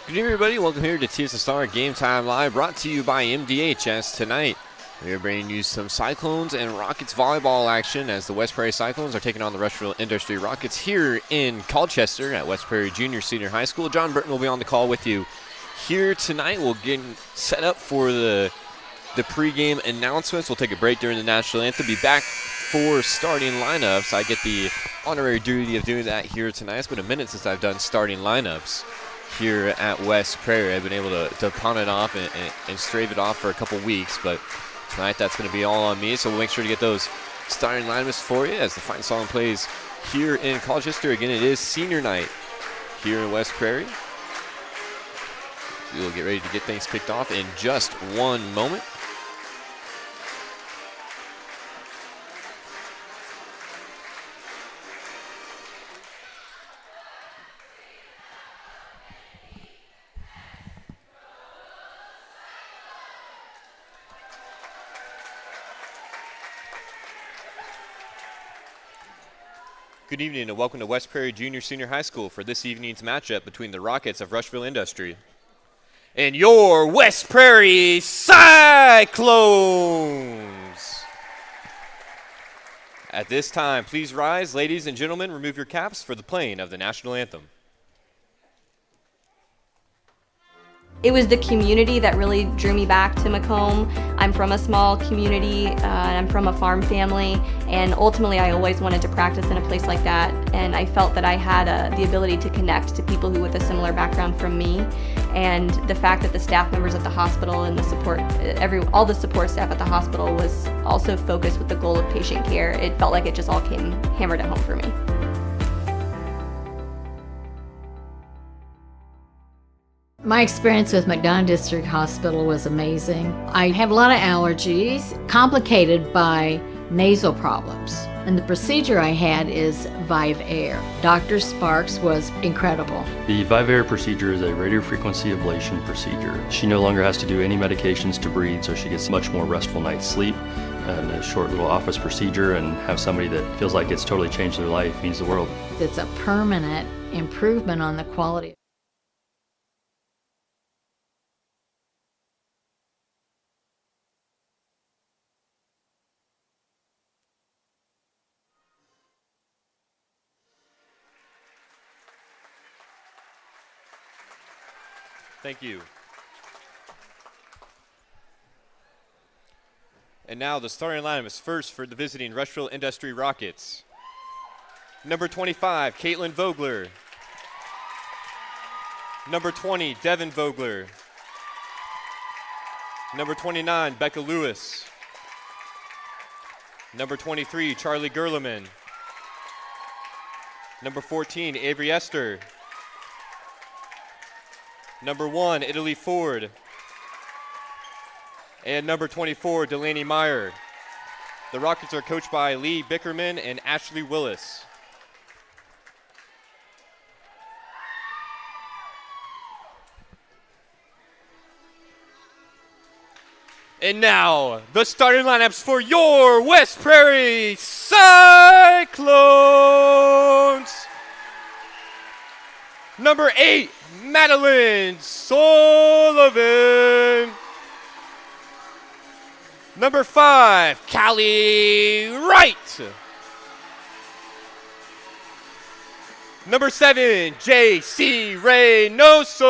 Good evening, everybody. Welcome here to TSSR Game Time Live, brought to you by MDHS. Tonight, we are bringing you some Cyclones and Rockets volleyball action as the West Prairie Cyclones are taking on the Rushville-Industry Rockets here in Colchester at West Prairie Junior Senior High School. John Burton will be on the call with you here tonight. We'll get set up for the pregame announcements. We'll take a break during the national anthem. Be back for starting lineups. I get the honorary duty of doing that here tonight. It's been a minute since I've done starting lineups here at West Prairie. I've been able to pawn it off and strave it off for a couple weeks, but tonight that's going to be all on me, so we'll make sure to get those starting lineups for you as the final song plays here in Colchester. Again, it is senior night here in West Prairie. We will get ready to get things kicked off in just one moment. Good evening and welcome to West Prairie Junior Senior High School for this evening's matchup between the Rockets of Rushville-Industry and your West Prairie Cyclones. At this time, please rise, ladies and gentlemen, remove your caps for the playing of the national anthem. It was the community that really drew me back to Macomb. I'm from a small community, and I'm from a farm family, and ultimately I always wanted to practice in a place like that, and I felt that I had the ability to connect to people who with a similar background from me, and the fact that the staff members at the hospital and the support, all the support staff at the hospital was also focused with the goal of patient care. It felt like it just all came hammered at home for me. My experience with McDonough District Hospital was amazing. I have a lot of allergies, complicated by nasal problems. And the procedure I had is Vive Air. Dr. Sparks was incredible. The Vive Air procedure is a radiofrequency ablation procedure. She no longer has to do any medications to breathe, so she gets much more restful night's sleep. And a short little office procedure, and have somebody that feels like it's totally changed their life means the world. It's a permanent improvement on the quality. Thank you. And now the starting lineup is first for the visiting Rushville-Industry Rockets. Number 25, Caitlin Vogler. Number 20, Devin Vogler. Number 29, Becca Lewis. Number 23, Charlie Gerleman. Number 14, Avery Esther. Number 1, Italy Ford. And number 24, Delaney Meyer. The Rockets are coached by Lee Bickerman and Ashley Willis. And now, the starting lineups for your West Prairie Cyclones. Number 8, Madeline Sullivan. Number 5, Callie Wright. Number 7, J.C. Reynoso.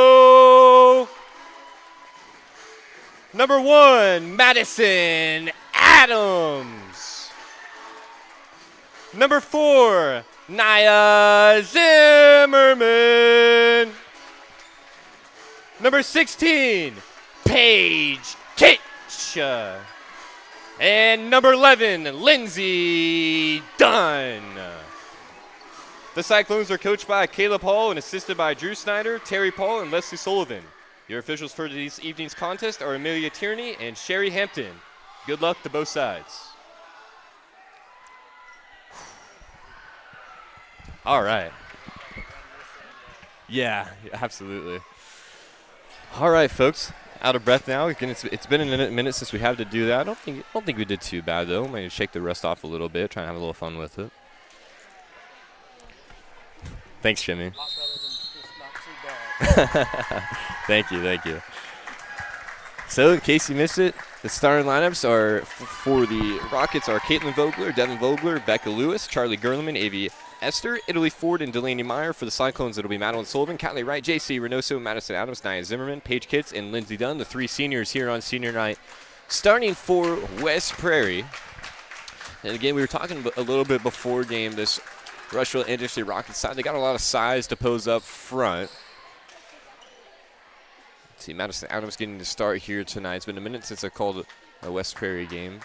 Number 1, Madison Adams. Number 4, Naya Zimmerman. Number 16, Paige Kitch. And number 11, Lindsay Dunn. The Cyclones are coached by Caleb Hall and assisted by Drew Snyder, Terry Paul, and Leslie Sullivan. Your officials for this evening's contest are Amelia Tierney and Sherry Hampton. Good luck to both sides. All right. Yeah, absolutely. All right, folks. Out of breath now. Again, it's been a minute since we had to do that. I don't think we did too bad though. Maybe shake the rust off a little bit. Try and have a little fun with it. Thanks, Jimmy. A lot better than just not too bad. Thank you, thank you. So, in case you missed it, the starting lineups are for the Rockets are Caitlin Vogler, Devin Vogler, Becca Lewis, Charlie Gerleman, Avi Esther, Italy Ford, and Delaney Meyer. For the Cyclones, it'll be Madeline Sullivan, Catley Wright, J.C. Reynoso, Madison Adams, Nia Zimmerman, Paige Kitts, and Lindsey Dunn, the 3 seniors here on senior night. Starting for West Prairie. And again, we were talking a little bit before game, this Rushville-Industry Rockets side. They got a lot of size to pose up front. Let's see, Madison Adams getting the start here tonight. It's been a minute since I called a West Prairie game.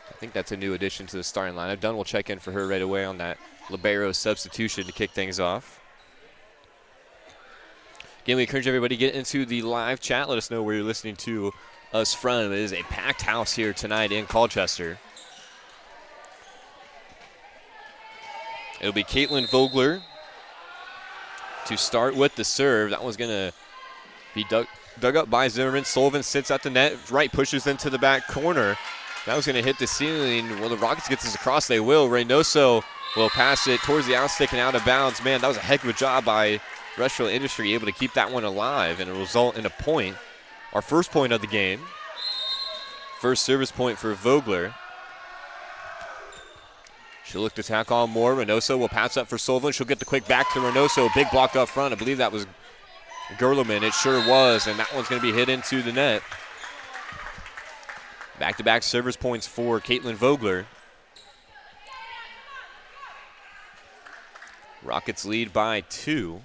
I think that's a new addition to the starting lineup. Dunn will check in for her right away on that libero substitution to kick things off. Again, we encourage everybody to get into the live chat. Let us know where you're listening to us from. It is a packed house here tonight in Colchester. It'll be Caitlin Vogler to start with the serve. That one's going to be dug up by Zimmerman. Sullivan sits at the net. Wright pushes into the back corner. That was going to hit the ceiling. Well, the Rockets get this across. They will. Reynoso will pass it towards the outstick and out of bounds. Man, that was a heck of a job by Rushville-Industry, able to keep that one alive and result in a point. Our first point of the game. First service point for Vogler. She'll look to tack on more. Reynoso will pass up for Sullivan. She'll get the quick back to Reynoso. Big block up front. I believe that was Gerleman. It sure was, and that one's going to be hit into the net. Back-to-back service points for Caitlin Vogler. Rockets lead by 2.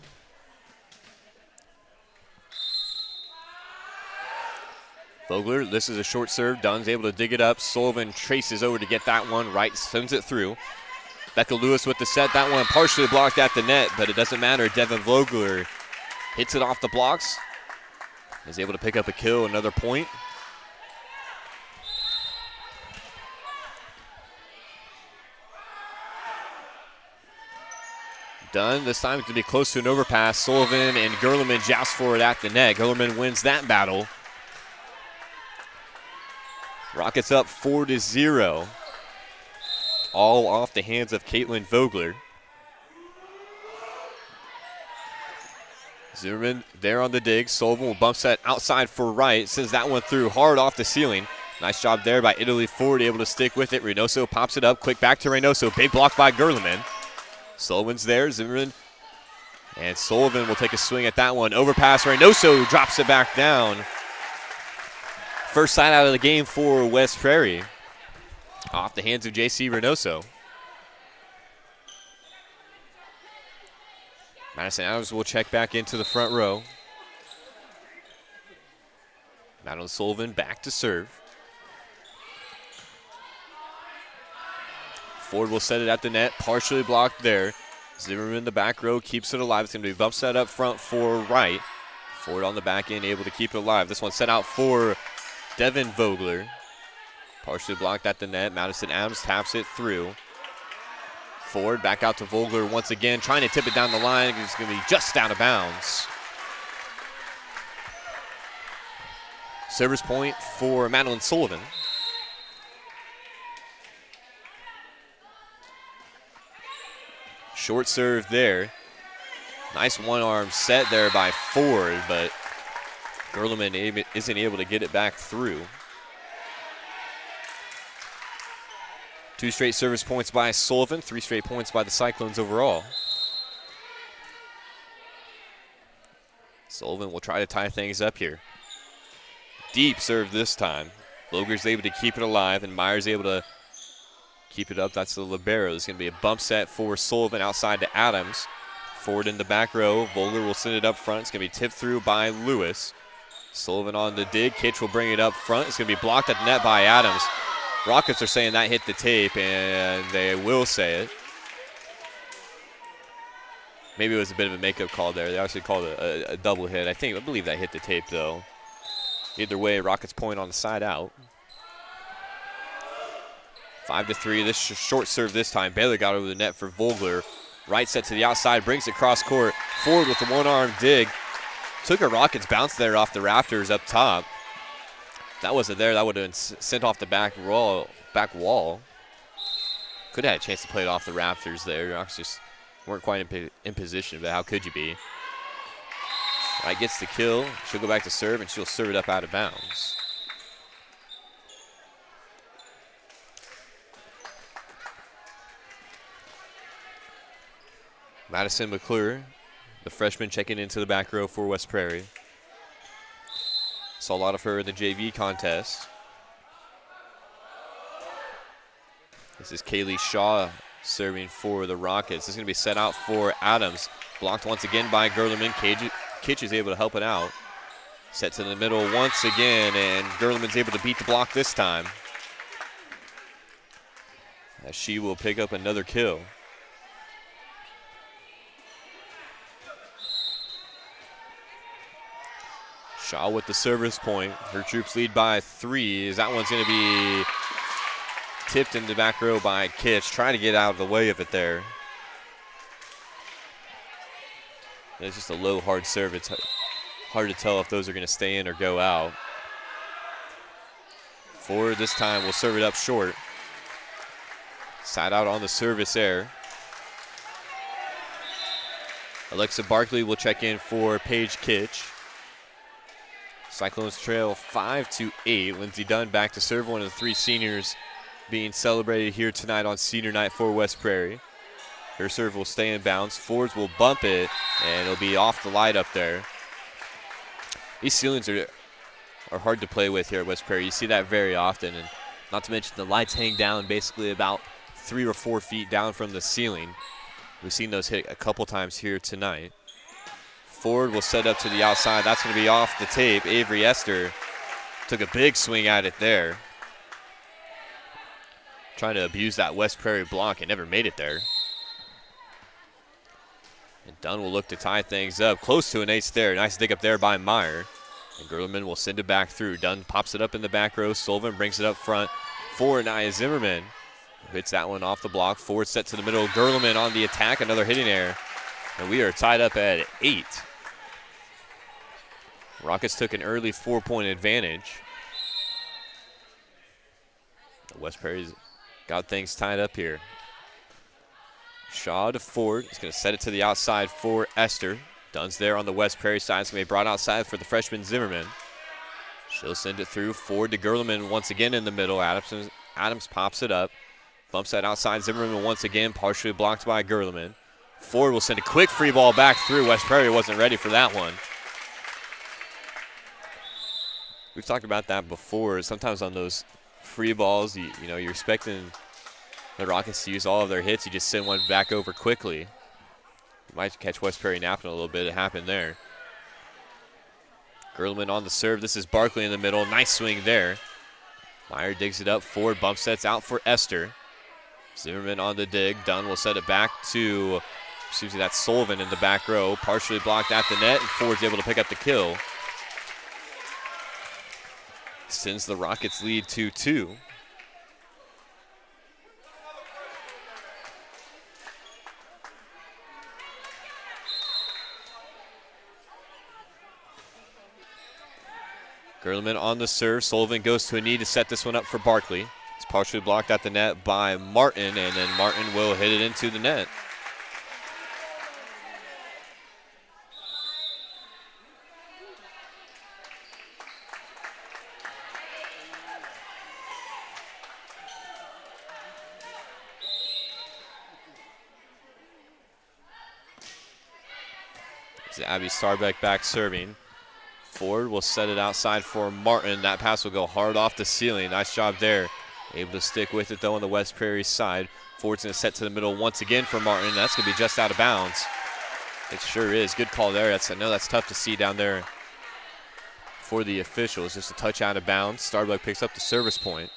Vogler, this is a short serve. Dunn's able to dig it up. Sullivan traces over to get that one. Wright sends it through. Becca Lewis with the set. That one partially blocked at the net, but it doesn't matter. Devin Vogler hits it off the blocks. Is able to pick up a kill, another point. Dunn, this time it's going to be close to an overpass. Sullivan and Gerleman joust for it at the net. Gerleman wins that battle. Rockets up 4-0. All off the hands of Caitlin Vogler. Zimmerman there on the dig. Sullivan will bump set outside for Wright. Sends that one through hard off the ceiling. Nice job there by Italy Ford, able to stick with it. Reynoso pops it up. Quick back to Reynoso. Big block by Gerleman. Sullivan's there. Zimmerman and Sullivan will take a swing at that one. Overpass. Reynoso drops it back down. First side out of the game for West Prairie. Off the hands of J.C. Reynoso. Madison Adams will check back into the front row. Madeline Sullivan back to serve. Ford will set it at the net, partially blocked there. Zimmerman in the back row keeps it alive. It's going to be bump set up front for Wright. Ford on the back end, able to keep it alive. This one set out for Devin Vogler. Partially blocked at the net. Madison Adams taps it through. Ford back out to Vogler once again, trying to tip it down the line. It's going to be just out of bounds. Service point for Madeline Sullivan. Short serve there. Nice one-arm set there by Ford, but Gerleman isn't able to get it back through. 2 straight service points by Sullivan, 3 straight points by the Cyclones overall. Sullivan will try to tie things up here. Deep serve this time. Vogler's able to keep it alive, and Meyer's able to keep it up. That's the libero. There's going to be a bump set for Sullivan outside to Adams. Ford in the back row. Vogler will send it up front. It's going to be tipped through by Lewis. Sullivan on the dig. Kitch will bring it up front. It's going to be blocked at the net by Adams. Rockets are saying that hit the tape, and they will say it. Maybe it was a bit of a makeup call there. They actually called it a double hit. I believe that hit the tape, though. Either way, Rockets point on the side out. 5-3. This short serve this time. Baylor got over the net for Vogler. Right set to the outside, brings it cross court. Ford with the one-arm dig. Took a Rockets bounce there off the rafters up top. That wasn't there. That would have been sent off the back wall. Could have had a chance to play it off the rafters there. Rockets just weren't quite in position, but how could you be? Wright gets the kill. She'll go back to serve, and she'll serve it up out of bounds. Madison McClure, the freshman, checking into the back row for West Prairie. Saw a lot of her in the JV contest. This is Kaylee Shaw serving for the Rockets. This is going to be set out for Adams. Blocked once again by Gerlerman. Kitch is able to help it out. Set to the middle once again, and Gerlerman's able to beat the block this time, as she will pick up another kill. Shaw with the service point. Her troops lead by 3. As that one's going to be tipped in the back row by Kitch, trying to get out of the way of it there. It's just a low, hard serve. It's hard to tell if those are going to stay in or go out. Ford this time will serve it up short. Side out on the service error. Alexa Barkley will check in for Paige Kitch. Cyclones trail 5-8. Lindsey Dunn back to serve, one of the 3 seniors being celebrated here tonight on senior night for West Prairie. Her serve will stay in bounds. Fords will bump it, and it'll be off the light up there. These ceilings are hard to play with here at West Prairie. You see that very often, and not to mention the lights hang down basically about 3 or 4 feet down from the ceiling. We've seen those hit a couple times here tonight. Ford will set up to the outside. That's going to be off the tape. Avery Esther took a big swing at it there, trying to abuse that West Prairie block and never made it there. And Dunn will look to tie things up. Close to an ace there. Nice dig up there by Meyer. And Gerlerman will send it back through. Dunn pops it up in the back row. Sullivan brings it up front for Nia Zimmerman. Hits that one off the block. Ford set to the middle. Gerlerman on the attack. Another hitting error. And we are tied up at 8. Rockets took an early 4-point advantage. West Prairie's got things tied up here. Shaw to Ford. He's going to set it to the outside for Esther. Dunn's there on the West Prairie side. It's going to be brought outside for the freshman Zimmerman. She'll send it through. Ford to Gerlerman once again in the middle. Adams pops it up. Bumps that outside. Zimmerman once again, partially blocked by Gerlerman. Ford will send a quick free ball back through. West Prairie wasn't ready for that one. We've talked about that before. Sometimes on those free balls, you're expecting the Rockets to use all of their hits. You just send one back over quickly. You might catch West Prairie napping a little bit. It happened there. Gerlerman on the serve. This is Barkley in the middle. Nice swing there. Meyer digs it up. Ford bump sets out for Esther. Zimmerman on the dig. Dunn will set it back to, that's Sullivan in the back row. Partially blocked at the net, and Ford's able to pick up the kill. Sends the Rockets lead to 2. Gerlerman on the serve. Sullivan goes to a knee to set this one up for Barkley. It's partially blocked at the net by Martin, and then Martin will hit it into the net. Abby Starbeck back serving. Ford will set it outside for Martin. That pass will go hard off the ceiling. Nice job there. Able to stick with it, though, on the West Prairie side. Ford's going to set to the middle once again for Martin. That's going to be just out of bounds. It sure is. Good call there. I know that's tough to see down there for the officials. Just a touch out of bounds. Starbeck picks up the service point.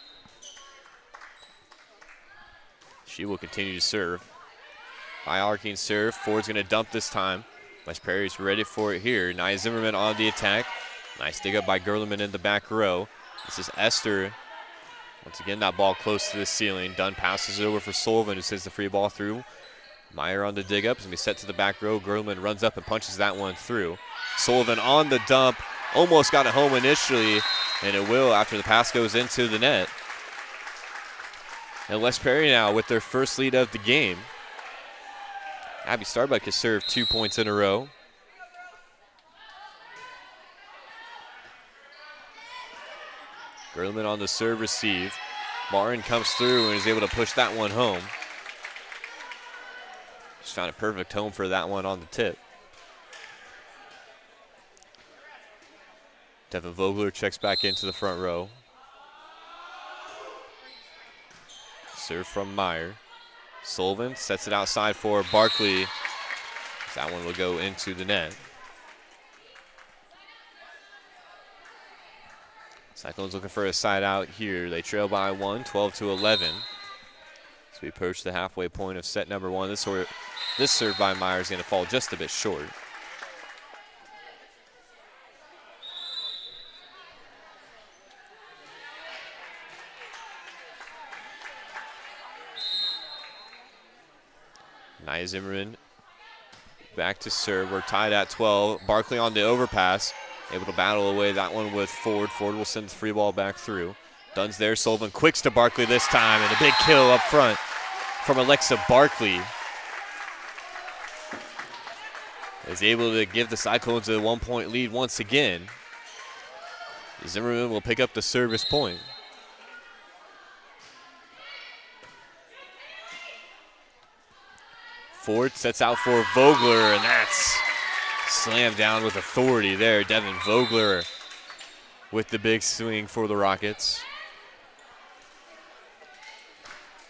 She will continue to serve. High arcing serve. Ford's going to dump this time. West Prairie's ready for it here. Nia Zimmerman on the attack. Nice dig up by Gerlerman in the back row. This is Esther. Once again, that ball close to the ceiling. Dunn passes it over for Sullivan, who sends the free ball through. Meyer on the dig up. It's going to be set to the back row. Gerlerman runs up and punches that one through. Sullivan on the dump. Almost got it home initially, and it will after the pass goes into the net. And West Prairie now with their first lead of the game. Abby Starbuck has served 2 points in a row. Gerlman on the serve receive. Martin comes through and is able to push that one home. Just found a perfect home for that one on the tip. Devin Vogler checks back into the front row. Serve from Meyer. Sullivan sets it outside for Barkley. That one will go into the net. Cyclones looking for a side out here. They trail by 1, 12-11. As we approach the halfway point of set number 1, this serve by Meyer is going to fall just a bit short. Nia Zimmerman back to serve. We're tied at 12. Barkley on the overpass. Able to battle away that one with Ford. Ford will send the free ball back through. Dunn's there. Sullivan quicks to Barkley this time. And a big kill up front from Alexa Barkley. Is able to give the Cyclones a 1-point lead once again. Zimmerman will pick up the service point. Ford sets out for Vogler, and that's slammed down with authority there. Devin Vogler with the big swing for the Rockets.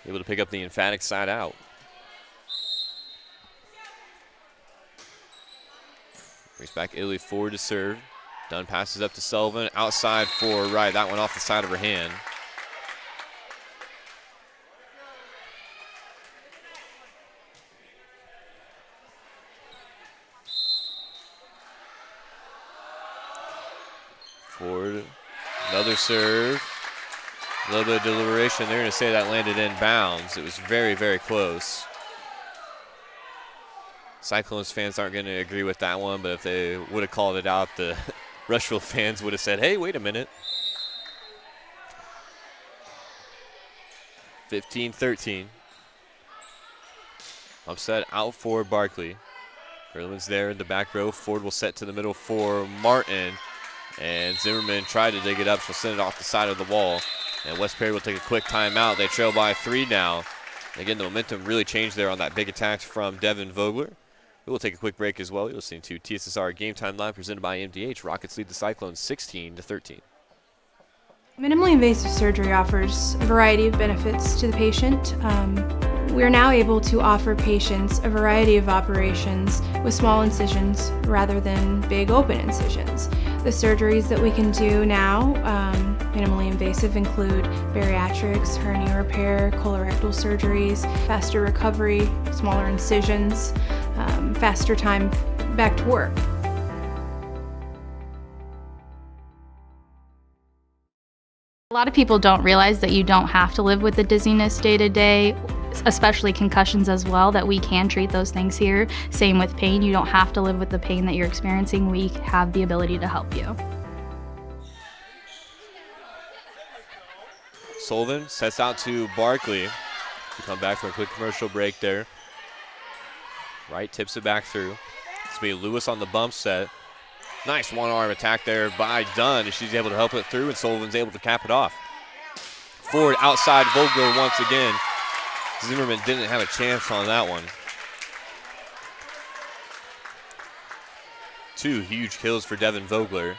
Able to pick up the emphatic side out. Brings back Illy Ford to serve. Dunn passes up to Sullivan. Outside for Wright. That one off the side of her hand. Ford, another serve. A little bit of deliberation. They're going to say that landed in bounds. It was very, very close. Cyclones fans aren't going to agree with that one, but if they would have called it out, the Rushville fans would have said, hey, wait a minute. 15-13. Upset out for Barkley. Gerlman's there in the back row. Ford will set to the middle for Martin. And Zimmerman tried to dig it up. She'll send it off the side of the wall. And West Prairie will take a quick timeout. They trail by 3 now. Again, the momentum really changed there on that big attack from Devin Vogler. We will take a quick break as well. You're listening to TSSR Game Time Live presented by MDH. Rockets lead the Cyclones 16-13. Minimally invasive surgery offers a variety of benefits to the patient. We are now able to offer patients a variety of operations with small incisions rather than big open incisions. The surgeries that we can do now, minimally invasive, include bariatrics, hernia repair, colorectal surgeries, faster recovery, smaller incisions, faster time back to work. A lot of people don't realize that you don't have to live with the dizziness day to day, especially concussions as well, that we can treat those things here. Same with pain. You don't have to live with the pain that you're experiencing. We have the ability to help you. Sullivan sets out to Barkley. We come back from a quick commercial break there. Wright tips it back through. It's going to be Lewis on the bump set. Nice one-arm attack there by Dunn. She's able to help it through, and Sullivan's able to cap it off. Ford outside Vogler once again. Zimmerman didn't have a chance on that one. 2 huge kills for Devin Vogler.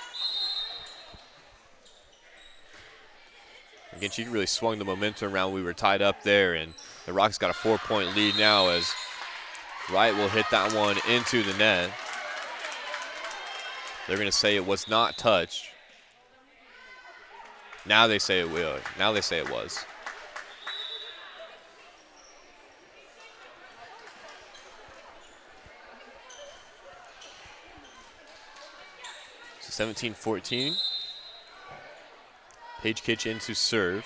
Again, she really swung the momentum around. We were tied up there, and the Rockets got a 4-point lead now as Wright will hit that one into the net. They're going to say it was not touched. Now they say it will. Now they say it was. So 17-14. Paige Kitchen to serve.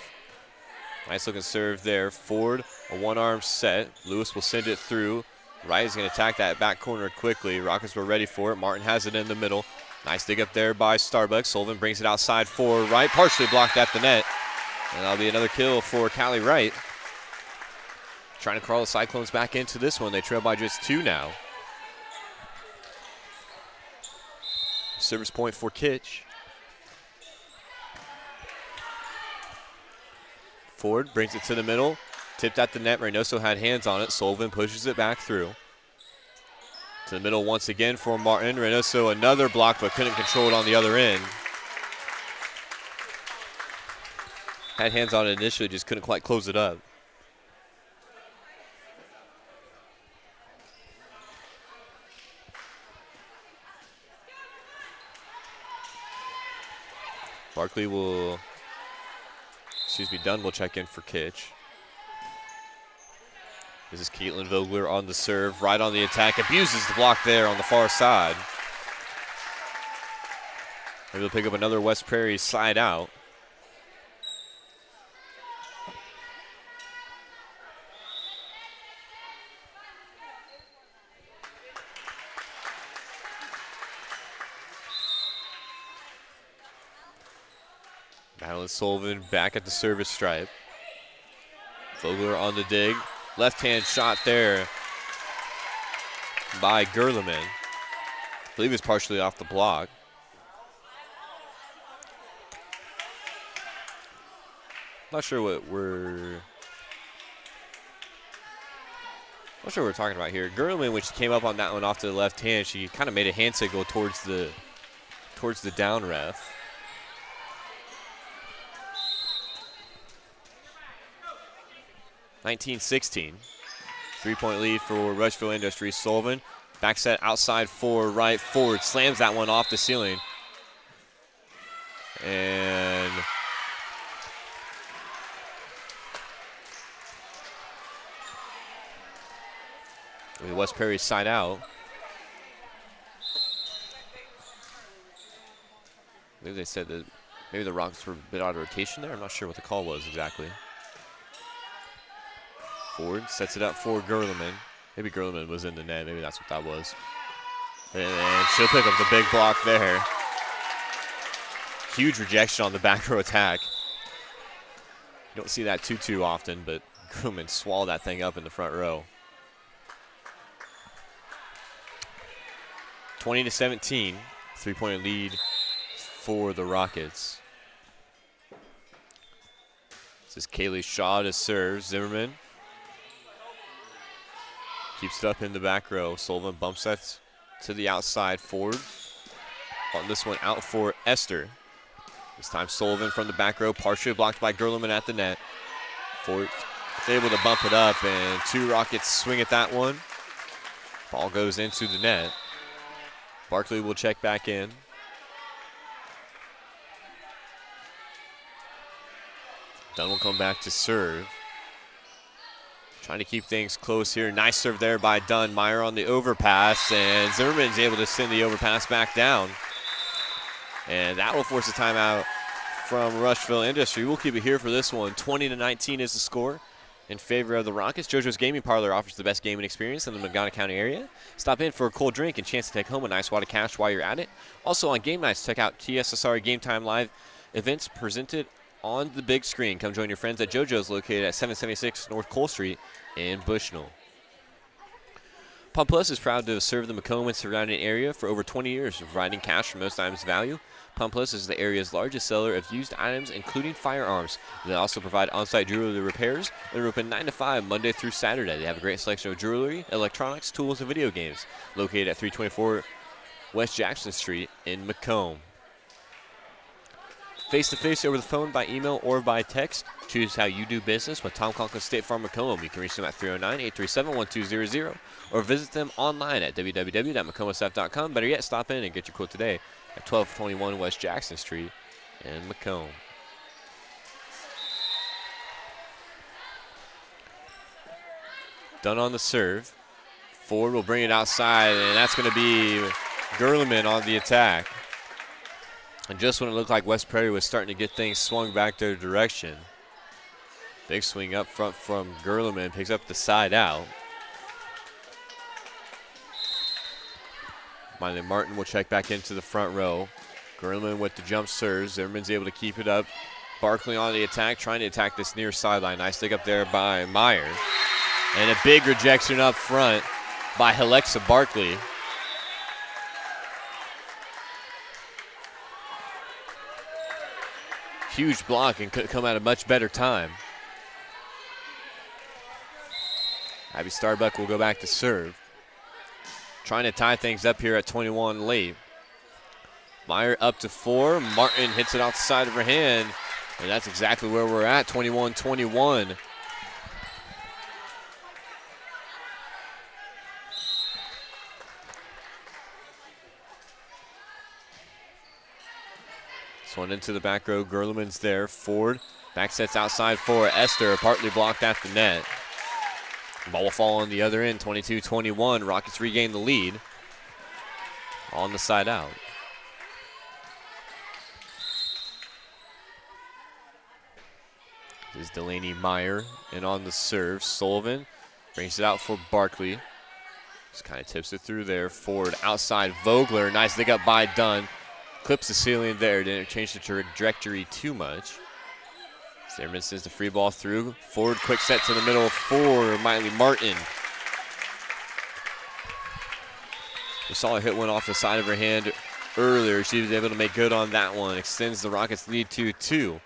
Nice looking serve there. Ford, a one-arm set. Lewis will send it through. Wright is going to attack that back corner quickly. Rockets were ready for it. Martin has it in the middle. Nice dig up there by Starbucks. Sullivan brings it outside for Wright. Partially blocked at the net. And that'll be another kill for Callie Wright. Trying to crawl the Cyclones back into this one. They trail by just 2 now. Service point for Kitch. Ford brings it to the middle. Tipped at the net. Reynoso had hands on it. Sullivan pushes it back through. To the middle once again for Martin. Reynoso another block, but couldn't control it on the other end. Had hands on it initially, just couldn't quite close it up. Dunn will check in for Kitch. This is Caitlin Vogler on the serve, right on the attack, abuses the block there on the far side. Maybe they'll pick up another West Prairie side out. Madeline Sullivan back at the service stripe. Vogler on the dig. Left-hand shot there by Gerleman. I believe it's partially off the block. Not sure what we're talking about here. Gerleman, when she came up on that one off to the left hand, she kind of made a hand signal towards the down ref. (19-16). 3-point lead for Rushville-Industry. Sullivan, back set outside for right. Ford slams that one off the ceiling. And with West Prairie side out. I believe they said that maybe the Rockets were a bit out of rotation there. I'm not sure what the call was exactly. Ford sets it up for Gerleman. Maybe Gerleman was in the net. Maybe that's what that was. And she'll pick up the big block there. Huge rejection on the back row attack. You don't see that too often, but Gerleman swallowed that thing up in the front row. 20-17. 3-point lead for the Rockets. This is Kaylee Shaw to serve. Zimmerman keeps it up in the back row. Sullivan bumps that to the outside. Ford on this one out for Esther. This time Sullivan from the back row, partially blocked by Gerleman at the net. Ford is able to bump it up, and two Rockets swing at that one. Ball goes into the net. Barkley will check back in. Dunn will come back to serve. Trying to keep things close here. Nice serve there by Dunn. Meyer on the overpass, and Zimmerman's able to send the overpass back down. And that will force a timeout from Rushville-Industry. We'll keep it here for this one. 20-19 is the score in favor of the Rockets. JoJo's Gaming Parlor offers the best gaming experience in the Montgomery County area. Stop in for a cold drink and chance to take home a nice wad of cash while you're at it. Also on game nights, check out TSSR Game Time live events presented on the big screen. Come join your friends at JoJo's, located at 776 North Cole Street in Bushnell. Pump Plus is proud to serve the Macomb and surrounding area for over 20 years, providing cash for most items of value. Pump Plus is the area's largest seller of used items, including firearms. They also provide on-site jewelry repairs. They're open 9 to 5 Monday through Saturday. They have a great selection of jewelry, electronics, tools, and video games. Located at 324 West Jackson Street in Macomb. Face-to-face, over the phone, by email, or by text. Choose how you do business with Tom Conklin State Farm Macomb. You can reach them at 309-837-1200 or visit them online at www.macombsf.com. Better yet, stop in and get your quote today at 1221 West Jackson Street in Macomb. Dunn on the serve. Ford will bring it outside, and that's going to be Gerleman on the attack. And just when it looked like West Prairie was starting to get things swung back their direction, big swing up front from Gerleman, picks up the side out. Miley Martin will check back into the front row. Gerleman with the jump serve. Zimmerman's able to keep it up. Barkley on the attack, trying to attack this near sideline. Nice stick up there by Meyer. And a big rejection up front by Alexa Barkley. Huge block and could come at a much better time. Abby Starbuck will go back to serve. Trying to tie things up here at 21 late. Meyer up to 4. Martin hits it off the side of her hand. And that's exactly where we're at, 21-21. This one into the back row. Gerleman's there. Ford back sets outside for Esther, partly blocked at the net. Ball will fall on the other end, 22-21. Rockets regain the lead on the side out. This is Delaney Meyer, and on the serve, Sullivan brings it out for Barkley. Just kind of tips it through there. Ford outside, Vogler, nice dig up by Dunn. Clips the ceiling there, didn't change the trajectory too much. Zimmerman sends the free ball through. Ford, quick set to the middle for Miley Martin. We saw a hit one off the side of her hand earlier. She was able to make good on that one. Extends the Rockets' lead to 2.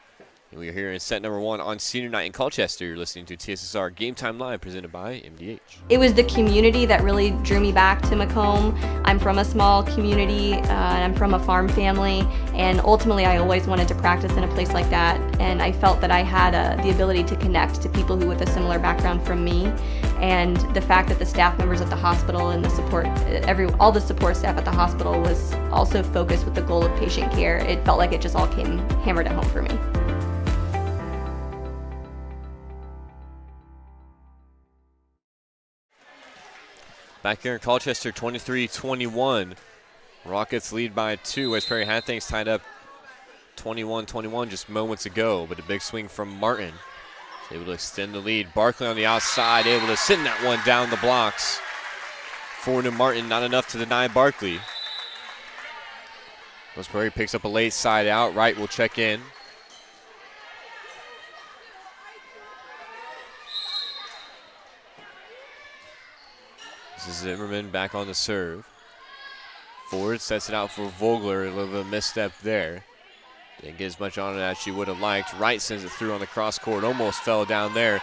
And we are here in set number 1 on senior night in Colchester. You're listening to TSSR Game Time Live, presented by MDH. It was the community that really drew me back to Macomb. I'm from a small community, and I'm from a farm family, and ultimately I always wanted to practice in a place like that, and I felt that I had the ability to connect to people who with a similar background from me, and the fact that the staff members at the hospital and the support, all the support staff at the hospital was also focused with the goal of patient care. It felt like it just all came hammered at home for me. Back here in Colchester, 23-21. Rockets lead by 2. West Prairie had things tied up 21-21 just moments ago, but a big swing from Martin. He's able to extend the lead. Barkley on the outside, able to send that one down the blocks. Ford and Martin, not enough to deny Barkley. West Prairie picks up a late side out. Wright will check in. This is Zimmerman back on the serve. Ford sets it out for Vogler. A little bit of a misstep there. Didn't get as much on it as she would have liked. Wright sends it through on the cross court. Almost fell down there.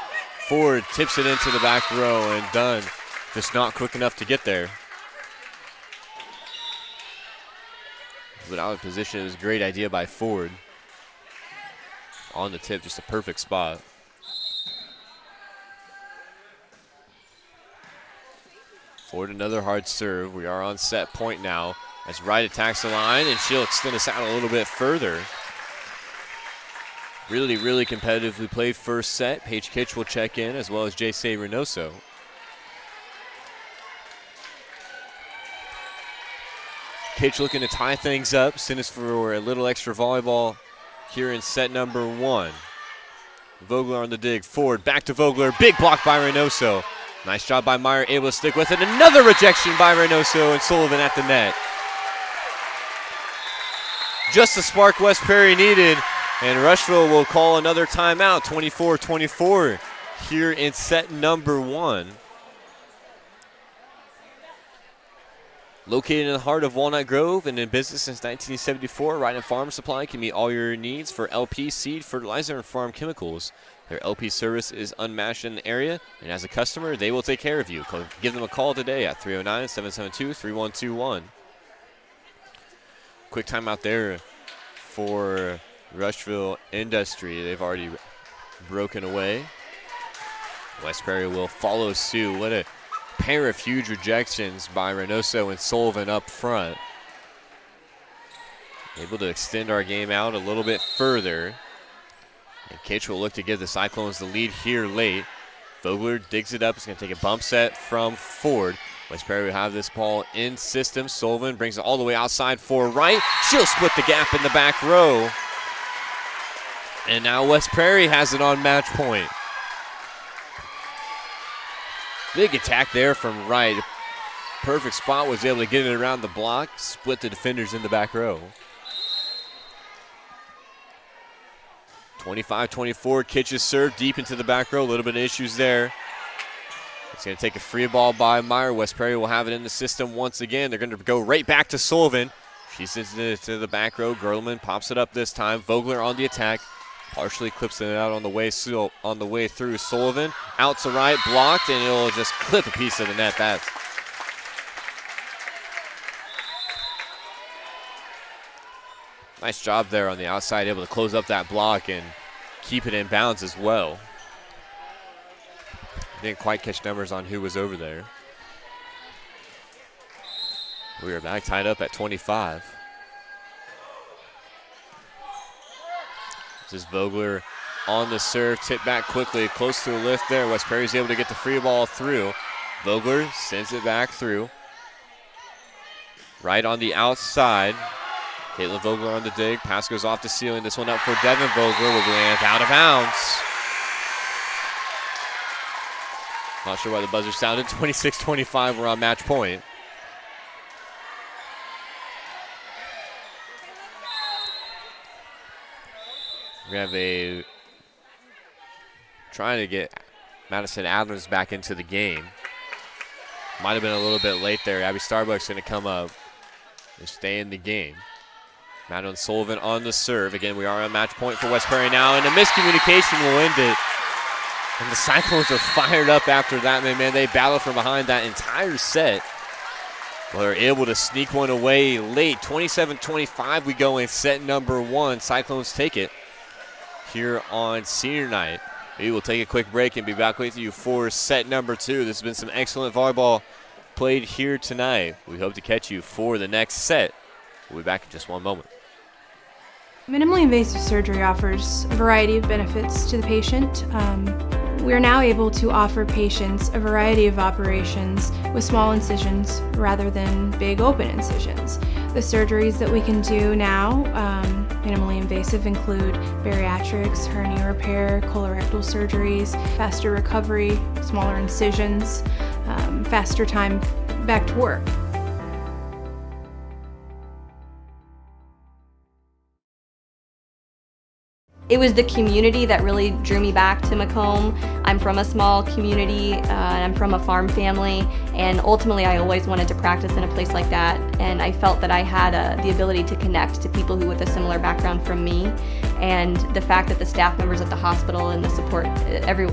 Ford tips it into the back row, and Dunn just not quick enough to get there. But out of position, it was a great idea by Ford. On the tip, just a perfect spot. Ford, another hard serve. We are on set point now as Wright attacks the line, and she'll extend us out a little bit further. Really, really competitively played first set. Paige Kitch will check in, as well as J.C. Reynoso. Kitch looking to tie things up. Send us for a little extra volleyball here in set number 1. Vogler on the dig. Ford back to Vogler. Big block by Reynoso. Nice job by Meyer, able to stick with it. Another rejection by Reynoso, and Sullivan at the net. Just the spark West Prairie needed, and Rushville will call another timeout, 24-24 here in set number 1. Located in the heart of Walnut Grove and in business since 1974, Ryan Farm Supply can meet all your needs for LP, seed, fertilizer, and farm chemicals. Their LP service is unmatched in the area, and as a customer, they will take care of you. Give them a call today at 309-772-3121. Quick timeout there for Rushville-Industry. They've already broken away. West Prairie will follow suit. What a pair of huge rejections by Reynoso and Sullivan up front. Able to extend our game out a little bit further. And Kitch will look to give the Cyclones the lead here late. Vogler digs it up. It's going to take a bump set from Ford. West Prairie will have this ball in system. Sullivan brings it all the way outside for Wright. She'll split the gap in the back row. And now West Prairie has it on match point. Big attack there from Wright. Perfect spot, was able to get it around the block, split the defenders in the back row. 25-24, Kitch's serve deep into the back row. A little bit of issues there. It's going to take a free ball by Meyer. West Prairie will have it in the system once again. They're going to go right back to Sullivan. She sends it to the back row. Gerleman pops it up this time. Vogler on the attack. Partially clips it out on the way through. Sullivan out to right, blocked, and it'll just clip a piece of the net. That's nice job there on the outside, able to close up that block and keep it in bounds as well. Didn't quite catch numbers on who was over there. We are back tied up at 25. This is Vogler on the serve, tip back quickly, close to a lift there. West Prairie's able to get the free ball through. Vogler sends it back through. Right on the outside. Caitlin Vogler on the dig. Pass goes off the ceiling. This one up for Devin Vogler. Will land out of bounds. Not sure why the buzzer sounded. 26-25, we're on match point. We have trying to get Madison Adams back into the game. Might have been a little bit late there. Abby Starbuck's going to come up and stay in the game. Madeline Sullivan on the serve. Again, we are on match point for West Prairie now, and a miscommunication will end it. And the Cyclones are fired up after that. Man, they battled from behind that entire set. Well, they're able to sneak one away late. 27-25, we go in set number one. Cyclones take it here on senior night. We will take a quick break and be back with you for set number two. This has been some excellent volleyball played here tonight. We hope to catch you for the next set. We'll be back in just one moment. Minimally invasive surgery offers a variety of benefits to the patient. We are now able to offer patients a variety of operations with small incisions rather than big open incisions. The surgeries that we can do now, minimally invasive, include bariatrics, hernia repair, colorectal surgeries, faster recovery, smaller incisions, faster time back to work. It was the community that really drew me back to Macomb. I'm from a small community, and I'm from a farm family, and ultimately I always wanted to practice in a place like that, and I felt that I had the ability to connect to people who with a similar background from me, and the fact that the staff members at the hospital and the support,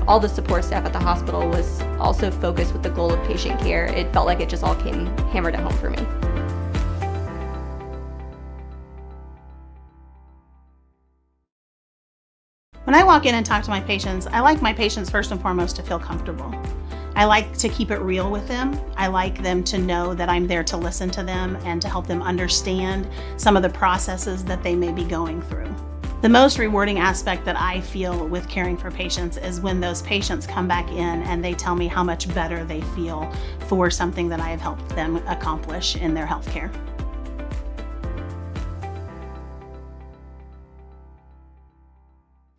all the support staff at the hospital was also focused with the goal of patient care. It felt like it just all came hammered at home for me. When I walk in and talk to my patients, I like my patients first and foremost to feel comfortable. I like to keep it real with them. I like them to know that I'm there to listen to them and to help them understand some of the processes that they may be going through. The most rewarding aspect that I feel with caring for patients is when those patients come back in and they tell me how much better they feel for something that I have helped them accomplish in their healthcare.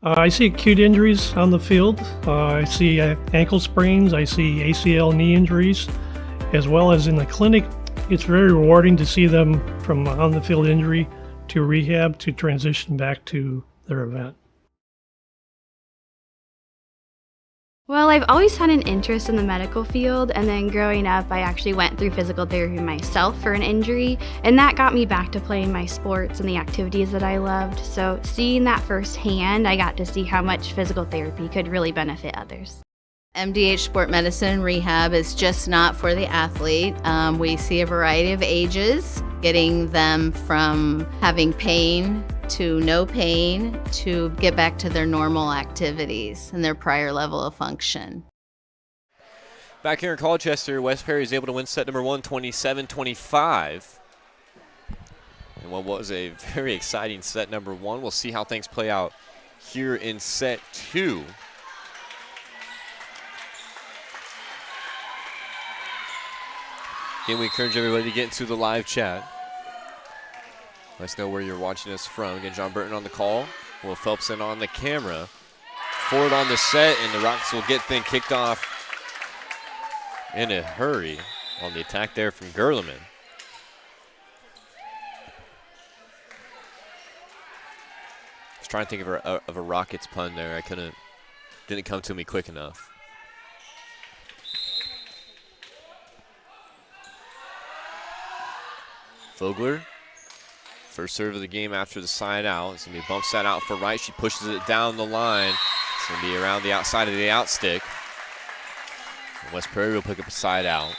I see acute injuries on the field. I see ankle sprains. I see ACL knee injuries, as well as in the clinic. It's very rewarding to see them from on the field injury to rehab to transition back to their event. Well, I've always had an interest in the medical field, and then growing up, I actually went through physical therapy myself for an injury, and that got me back to playing my sports and the activities that I loved. So seeing that firsthand, I got to see how much physical therapy could really benefit others. MDH Sport Medicine Rehab is just not for the athlete. We see a variety of ages, getting them from having pain to no pain to get back to their normal activities and their prior level of function. Back here in Colchester, West Prairie is able to win set number one, 27-25. And what was a very exciting set number one. We'll see how things play out here in set two. Again, we encourage everybody to get into the live chat. Let us know where you're watching us from. Again, John Burton on the call. Will Phelpson on the camera. Ford on the set, and the Rockets will get things kicked off in a hurry on the attack there from Gerleman. I was trying to think of a Rockets pun there. Didn't come to me quick enough. Vogler First serve of the game after the side out. It's going to be bump set out for right. She pushes it down the line. It's going to be around the outside of the out stick. And West Prairie will pick up a side out.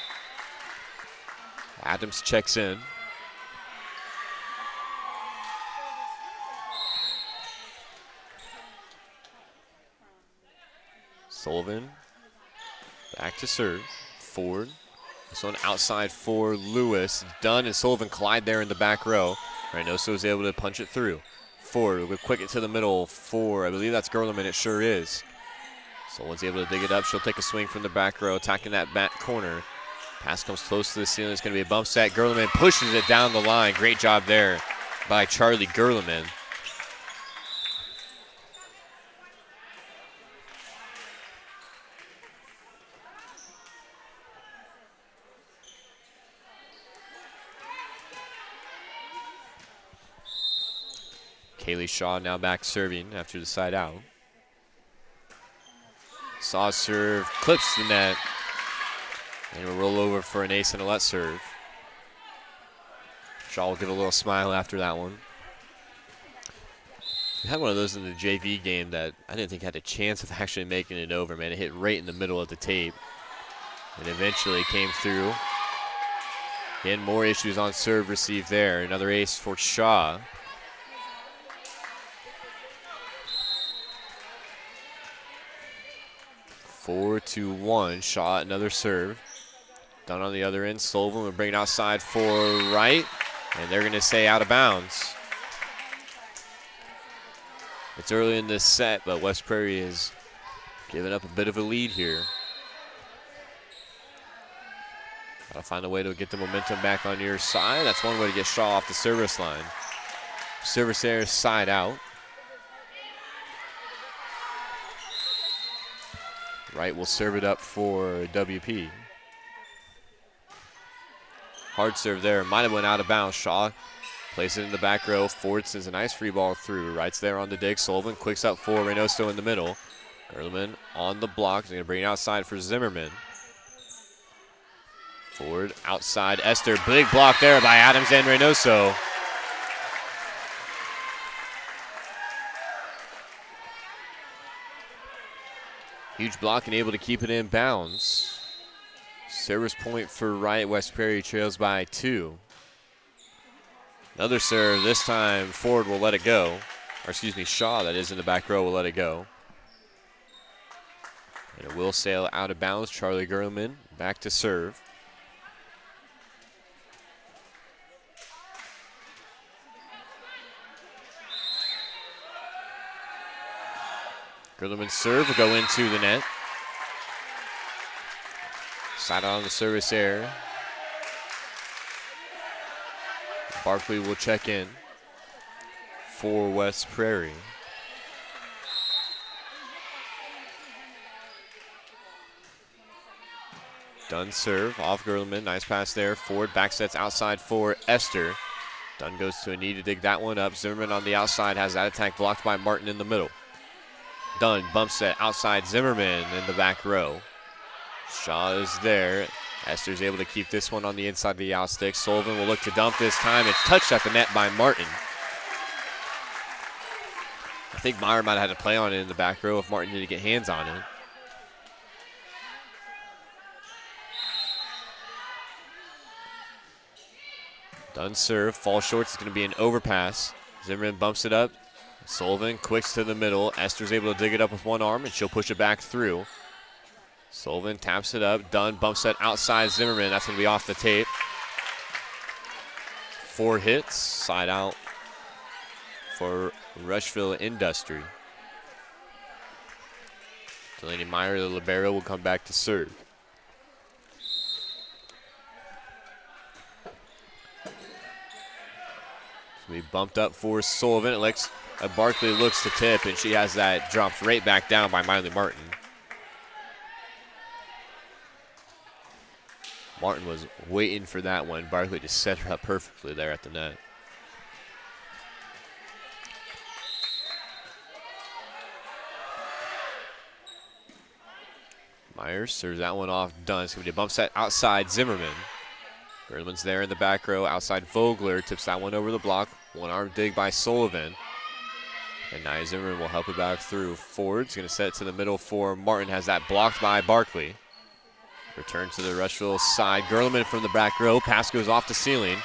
Adams checks in. Sullivan back to serve. Ford. This one outside for Lewis. Dunn and Sullivan collide there in the back row. Reynoso is able to punch it through. Ford will quick it to the middle for, I believe that's Gerlerman. It sure is. Sullivan's able to dig it up. She'll take a swing from the back row, attacking that back corner. Pass comes close to the ceiling. It's going to be a bump set. Gerlerman pushes it down the line. Great job there by Charlie Gerlerman. Kaylee Shaw now back serving after the side out. Saw serve, clips the net. And we'll roll over for an ace and a let serve. Shaw will give a little smile after that one. We had one of those in the JV game that I didn't think had a chance of actually making it over, man. It hit right in the middle of the tape. And eventually came through. Again, more issues on serve received there. Another ace for Shaw. 4-1. Shaw, another serve. Done on the other end. Sullivan will bring it outside for right. And they're going to say out of bounds. It's early in this set, but West Prairie is giving up a bit of a lead here. Gotta find a way to get the momentum back on your side. That's one way to get Shaw off the service line. Service there, side out. Wright will serve it up for WP. Hard serve there. Might have went out of bounds. Shaw places it in the back row. Ford sends a nice free ball through. Wright's there on the dig. Sullivan quicks up for Reynoso in the middle. Gerlerman on the block. He's going to bring it outside for Zimmerman. Ford outside. Esther. Big block there by Adams and Reynoso. Huge block and able to keep it in bounds. Service point for Wright. West Prairie trails by 2. Another serve. This time Ford will let it go. Or excuse me, Shaw, that is in the back row, will let it go. And it will sail out of bounds. Charlie Gerlerman back to serve. Gerlerman's serve will go into the net. Side out on the service error. Barkley will check in for West Prairie. Dunn serve off Gerlerman. Nice pass there. Ford back sets outside for Esther. Dunn goes to a knee to dig that one up. Zimmerman on the outside has that attack blocked by Martin in the middle. Dunn bumps set outside Zimmerman in the back row. Shaw is there. Esther's able to keep this one on the inside of the out stick. Sullivan will look to dump this time. It's touched at the net by Martin. I think Meyer might have had to play on it in the back row if Martin didn't get hands on it. Dunn serve, falls short. It's going to be an overpass. Zimmerman bumps it up. Sullivan quicks to the middle. Esther's able to dig it up with one arm, and she'll push it back through. Sullivan taps it up. Dunn bumps it outside Zimmerman. That's going to be off the tape. 4 hits. Side out for Rushville-Industry. Delaney Meyer, the libero, will come back to serve. We bumped up for Sullivan. It looks, Barkley looks to tip, and she has that dropped right back down by Miley Martin. Martin was waiting for that one. Barkley just set her up perfectly there at the net. Myers serves that one off. Dunn. It's going to be a bump set outside Zimmerman. Gerlerman's there in the back row outside Vogler. Tips that one over the block. One arm dig by Sullivan. And Nia Zimmerman will help it back through. Ford's going to set it to the middle for Martin. Has that blocked by Barkley. Return to the Rushville side. Gerleman from the back row. Pass goes off the ceiling.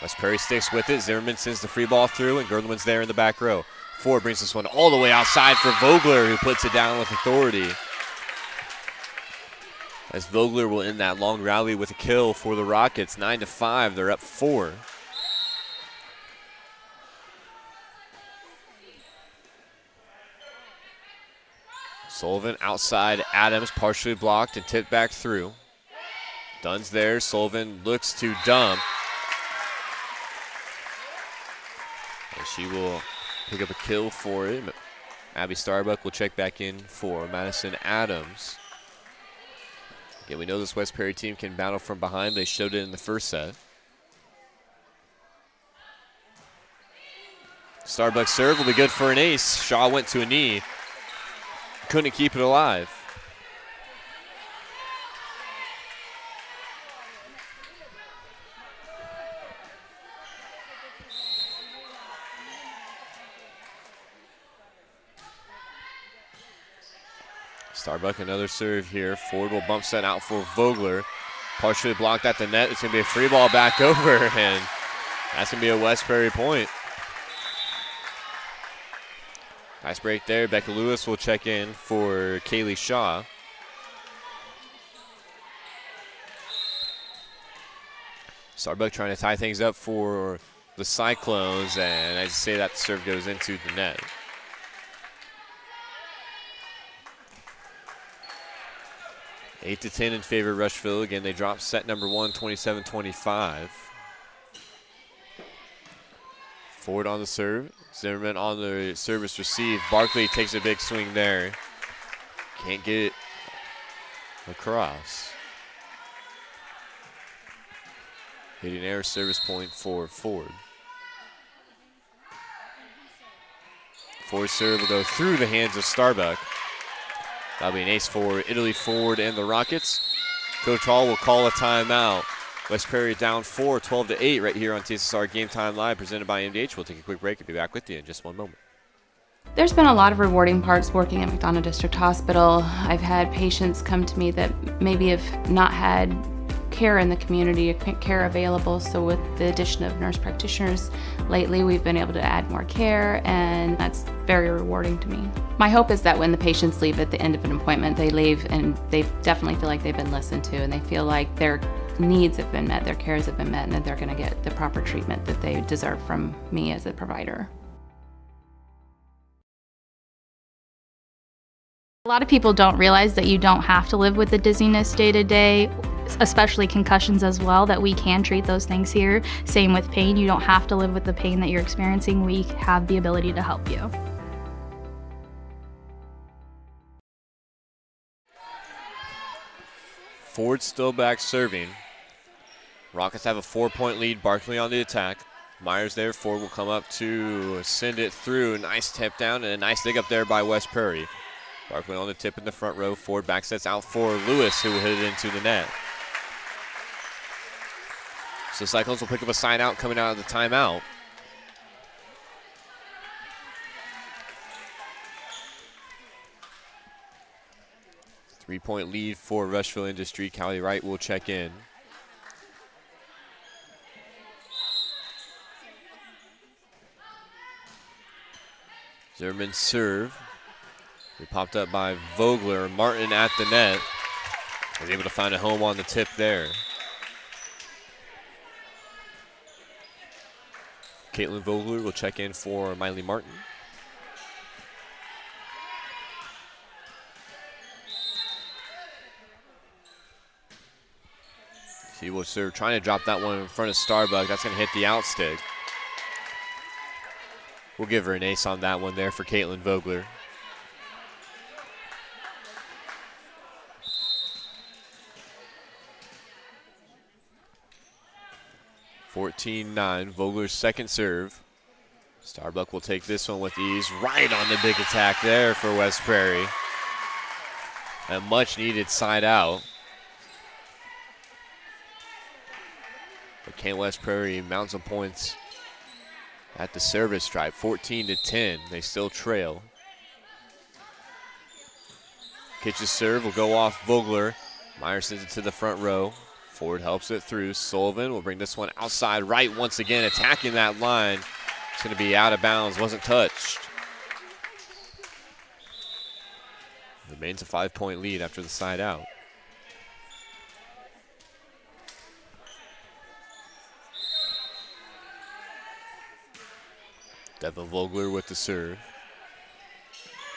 West Prairie sticks with it. Zimmerman sends the free ball through, and Gerleman's there in the back row. Ford brings this one all the way outside for Vogler, who puts it down with authority. As Vogler will end that long rally with a kill for the Rockets. 9-5, they're up 4. Sullivan outside Adams, partially blocked and tipped back through. Dunn's there, Sullivan looks to dump. And she will pick up a kill for it. Abby Starbuck will check back in for Madison Adams. Again, we know this West Prairie team can battle from behind. They showed it in the first set. Starbuck's serve will be good for an ace. Shaw went to a knee. Couldn't keep it alive. Starbuck another serve here. Ford will bump set out for Vogler. Partially blocked at the net. It's going to be a free ball back over, and that's going to be a West Prairie point. Nice break there. Becca Lewis will check in for Kaylee Shaw. Starbuck trying to tie things up for the Cyclones, and I just say that the serve goes into the net. Eight to 10 in favor of Rushville. Again, they drop set number 1, 27-25. Ford on the serve. Zimmerman on the service receive. Barkley takes a big swing there. Can't get it across. Hitting air service point for Ford. Ford's serve will go through the hands of Starbuck. That'll be an ace for Italy Ford and the Rockets. Coach Hall will call a timeout. West Prairie down 4, 12-8 right here on TSSR Game Time Live, presented by MDH. We'll take a quick break and be back with you in just one moment. There's been a lot of rewarding parts working at McDonough District Hospital. I've had patients come to me that maybe have not had care in the community, care available. So with the addition of nurse practitioners lately, we've been able to add more care, and that's very rewarding to me. My hope is that when the patients leave at the end of an appointment, they leave and they definitely feel like they've been listened to, and they feel like their needs have been met, their cares have been met, and that they're going to get the proper treatment that they deserve from me as a provider. A lot of people don't realize that you don't have to live with the dizziness day to day, especially concussions as well, that we can treat those things here. Same with pain. You don't have to live with the pain that you're experiencing. We have the ability to help you. Ford still back serving. Rockets have a 4-point lead. Barkley on the attack. Myers there. Ford will come up to send it through. Nice tip down and a nice dig up there by West Prairie. Barkley on the tip in the front row. Ford back sets out for Lewis, who will hit it into the net. So Cyclones will pick up a side out coming out of the timeout. Three-point lead for Rushville-Industry. Callie Wright will check in. Zimmerman serve. He popped up by Vogler. Martin at the net. Was able to find a home on the tip there. Caitlin Vogler will check in for Miley Martin. She will serve, trying to drop that one in front of Starbuck. That's going to hit the outstick. We'll give her an ace on that one there for Caitlin Vogler. (14-9). Vogler's second serve. Starbuck will take this one with ease. Right on the big attack there for West Prairie. A much needed side out. But can West Prairie mount some points at the service stripe, 14-10. They still trail. Kitch's serve will go off Vogler. Meyer sends it to the front row. Ford helps it through. Sullivan will bring this one outside right once again, attacking that line. It's going to be out of bounds, wasn't touched. Remains a 5-point lead after the side out. Devin Vogler with the serve.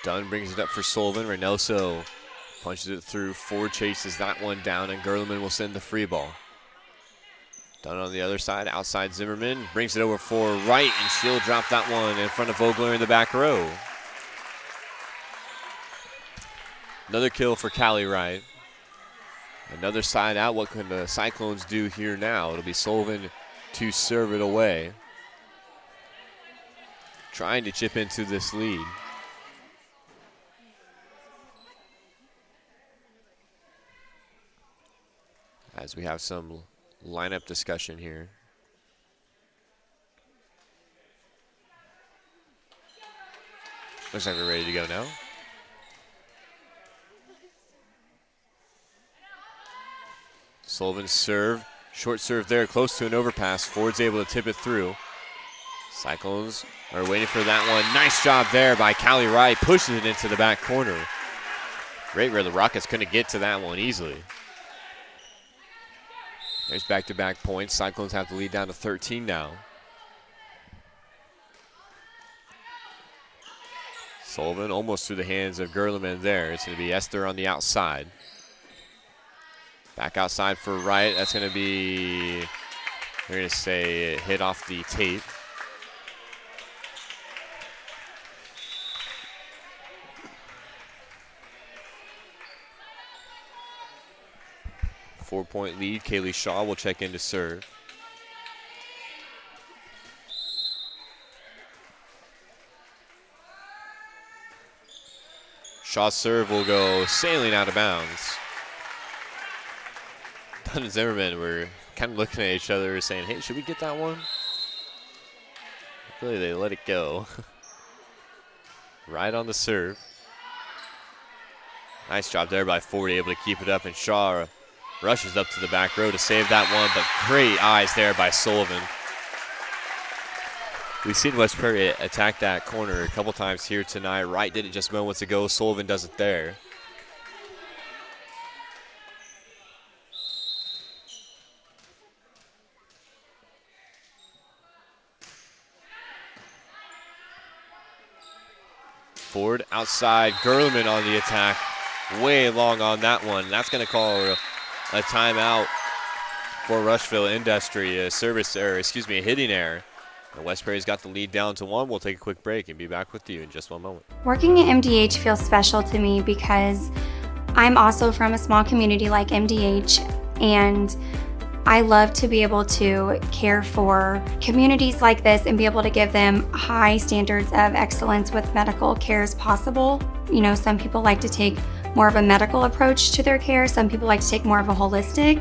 Dunn brings it up for Sullivan. Reynoso punches it through. Ford chases that one down, and Gerleman will send the free ball. Dunn on the other side, outside Zimmerman. Brings it over for Wright, and she'll drop that one in front of Vogler in the back row. Another kill for Callie Wright. Another side out. What can the Cyclones do here now? It'll be Sullivan to serve it away. Trying to chip into this lead. As we have some lineup discussion here. Looks like we're ready to go now. Sullivan's serve, short serve there, close to an overpass. Ford's able to tip it through. Cyclones are waiting for that one. Nice job there by Callie Wright, pushes it into the back corner. Great where the Rockets couldn't get to that one easily. There's back-to-back points. Cyclones have the lead down to 13 now. Sullivan almost through the hands of Gerleman there. It's going to be Esther on the outside. Back outside for Wright. That's going to be, we're going to say, hit off the tape. Four-point lead. Kaylee Shaw will check in to serve. Shaw's serve will go sailing out of bounds. Dunn and Zimmerman were kind of looking at each other saying, hey, should we get that one? Really, they let it go. Right on the serve. Nice job there by Ford, able to keep it up, and Shaw rushes up to the back row to save that one, but great eyes there by Sullivan. We've seen West Prairie attack that corner a couple times here tonight. Wright did it just moments ago. Sullivan does it there. Ford outside, Gerleman on the attack. Way long on that one. That's going to call a timeout for Rushville-Industry. A hitting error. And West Prairie's got the lead down to 1. We'll take a quick break and be back with you in just one moment. Working at MDH feels special to me because I'm also from a small community like MDH, and I love to be able to care for communities like this and be able to give them high standards of excellence with medical care as possible. You know, some people like to take more of a medical approach to their care. Some people like to take more of a holistic.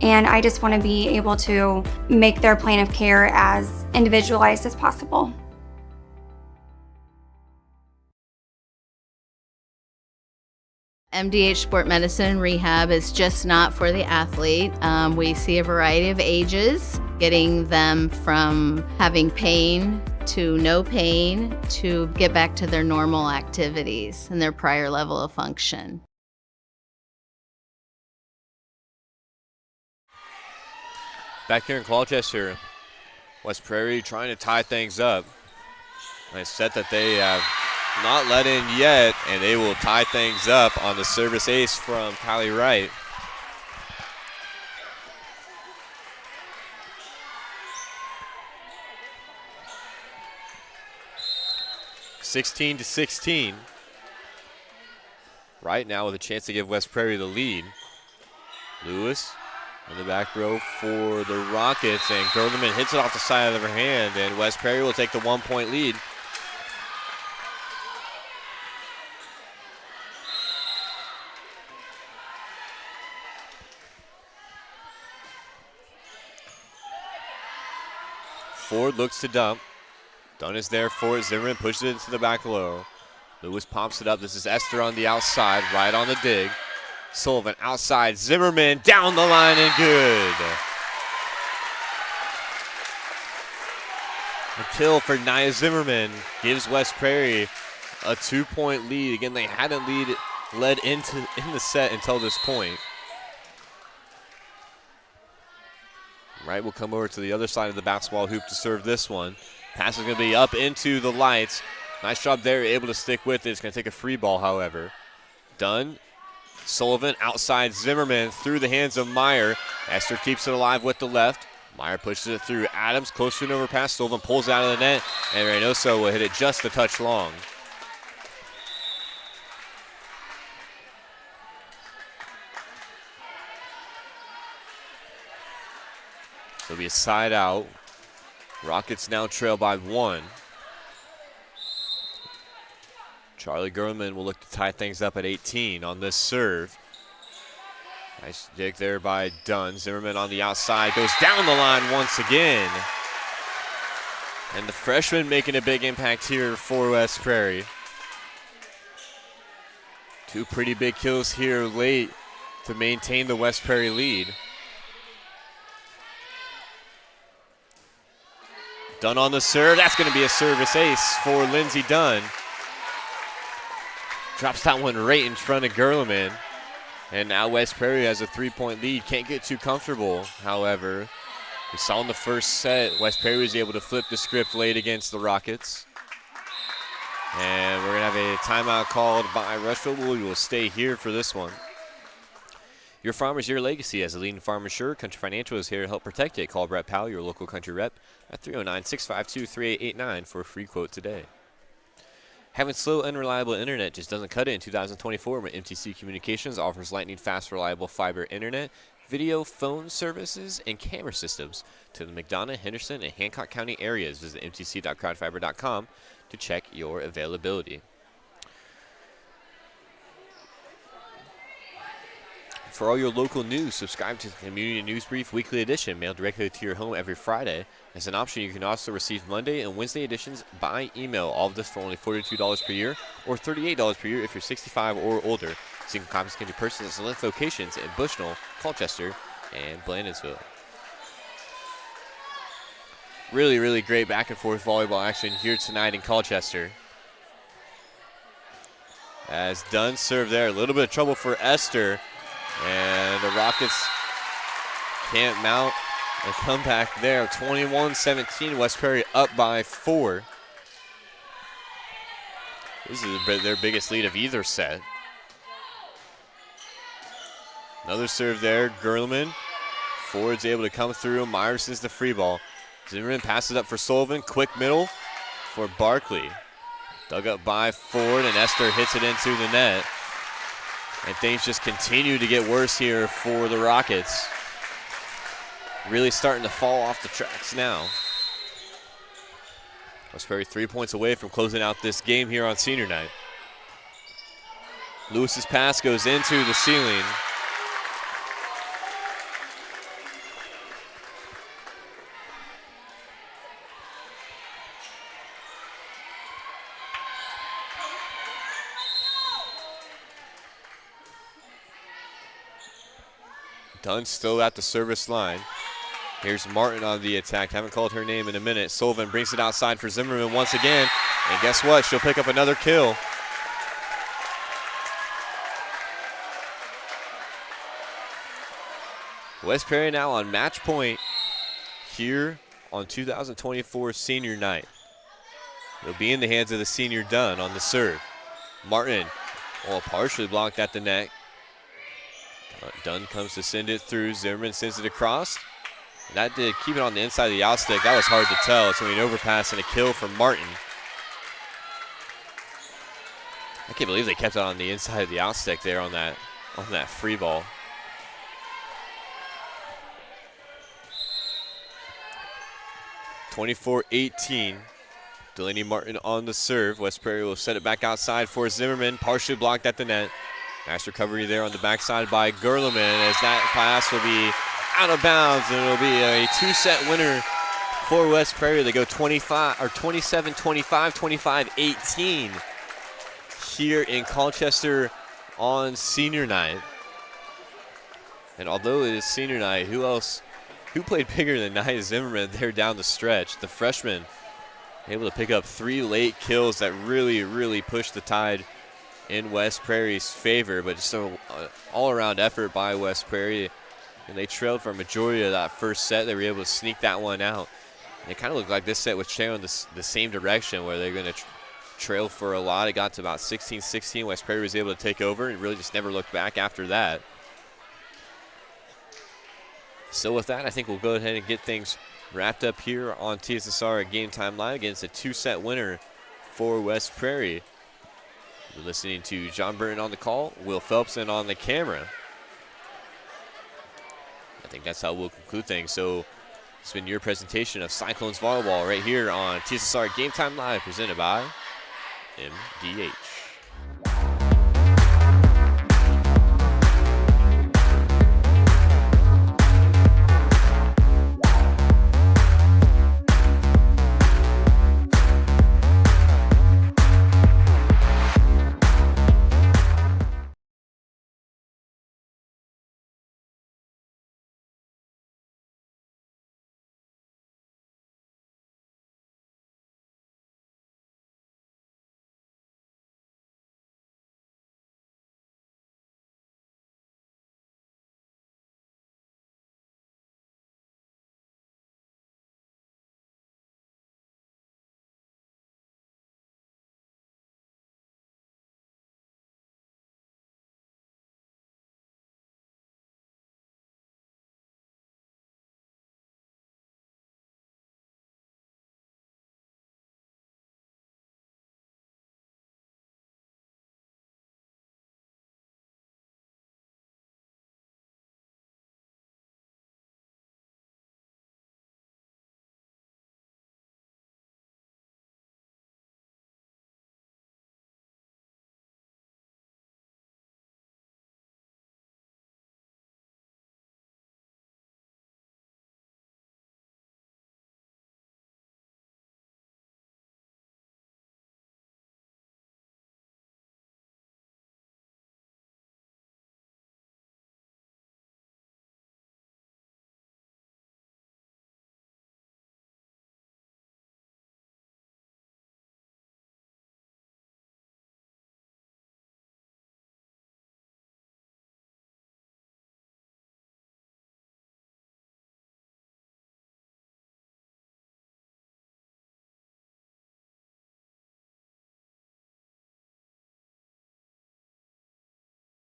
And I just want to be able to make their plan of care as individualized as possible. MDH Sport Medicine Rehab is just not for the athlete. We see a variety of ages, getting them from having pain to no pain to get back to their normal activities and their prior level of function. Back here in Colchester, West Prairie trying to tie things up. Nice set that they have not let in yet, and they will tie things up on the service ace from Callie Wright. (16-16). Right now with a chance to give West Prairie the lead. Lewis in the back row for the Rockets, and Gerleman hits it off the side of her hand, and West Prairie will take the 1-point lead. Ford looks to dump. Dunn is there for it. Zimmerman pushes it into the back low. Lewis pops it up. This is Esther on the outside, right on the dig. Sullivan outside. Zimmerman down the line and good. The kill for Nia Zimmerman gives West Prairie a 2-point lead. Again, they hadn't led in the set until this point. Wright will come over to the other side of the basketball hoop to serve this one. Pass is going to be up into the lights. Nice job there, able to stick with it. It's going to take a free ball, however. Dunn, Sullivan outside Zimmerman through the hands of Meyer. Esther keeps it alive with the left. Meyer pushes it through Adams, close to an overpass. Sullivan pulls it out of the net, and Reynoso will hit it just a touch long. It'll be a side out. Rockets now trail by 1. Charlie Gerlman will look to tie things up at 18 on this serve. Nice dig there by Dunn. Zimmerman on the outside goes down the line once again. And the freshman making a big impact here for West Prairie. 2 pretty big kills here late to maintain the West Prairie lead. Dunn on the serve. That's going to be a service ace for Lindsey Dunn. Drops that one right in front of Gerleman. And now West Prairie has a 3-point lead. Can't get too comfortable, however. We saw in the first set, West Prairie was able to flip the script late against the Rockets. And we're going to have a timeout called by Rushville. We will stay here for this one. Your farm is your legacy. As a leading farm insurer, Country Financial is here to help protect it. Call Brett Powell, your local Country rep, at 309-652-3889 for a free quote today. Having slow, unreliable internet just doesn't cut it in 2024 when MTC Communications offers lightning fast, reliable fiber internet, video, phone services, and camera systems to the McDonough, Henderson, and Hancock County areas. Visit mtc.crowdfiber.com to check your availability. For all your local news, subscribe to the Community News Brief Weekly Edition, mailed directly to your home every Friday. As an option, you can also receive Monday and Wednesday editions by email. All of this for only $42 per year or $38 per year if you're 65 or older. Single copies can be purchased at select locations in Bushnell, Colchester, and Blandonsville. Really, really great back and forth volleyball action here tonight in Colchester. As Dunn served there, a little bit of trouble for Esther. And the Rockets can't mount a comeback there. 21-17, West Prairie up by 4. This is their biggest lead of either set. Another serve there, Gerleman. Ford's able to come through. Myerson's the free ball. Zimmerman passes up for Sullivan. Quick middle for Barkley. Dug up by Ford, and Esther hits it into the net. And things just continue to get worse here for the Rockets. Really starting to fall off the tracks now. West Prairie 3 points away from closing out this game here on senior night. Lewis's pass goes into the ceiling. Dunn still at the service line. Here's Martin on the attack. Haven't called her name in a minute. Sullivan brings it outside for Zimmerman once again. And guess what? She'll pick up another kill. West Prairie now on match point here on 2024 senior night. It'll be in the hands of the senior Dunn on the serve. Martin, partially blocked at the net. Dunn comes to send it through. Zimmerman sends it across. That did keep it on the inside of the out stick. That was hard to tell. It's going to be an overpass and a kill for Martin. I can't believe they kept it on the inside of the out stick there on that free ball. (24-18). Delaney Martin on the serve. West Prairie will set it back outside for Zimmerman. Partially blocked at the net. Nice recovery there on the backside by Gerleman as that pass will be out of bounds, and it'll be a 2-set winner for West Prairie. They go 27-25, 25-18 here in Colchester on senior night. And although it is senior night, who played bigger than Nia Zimmerman there down the stretch? The freshman able to pick up 3 late kills that really, really pushed the tide in West Prairie's favor, but just an all-around effort by West Prairie. And they trailed for a majority of that first set. They were able to sneak that one out. And it kind of looked like this set was trailing the same direction, where they're going to trail for a lot. It got to about 16-16. West Prairie was able to take over and really just never looked back after that. So with that, I think we'll go ahead and get things wrapped up here on TSSR Game Time Live. Again, it's a 2-set winner for West Prairie. You're listening to John Burton on the call, Will Phelpson on the camera. I think that's how we'll conclude things. So it's been your presentation of Cyclones Volleyball right here on TSSR Game Time Live, presented by MDH.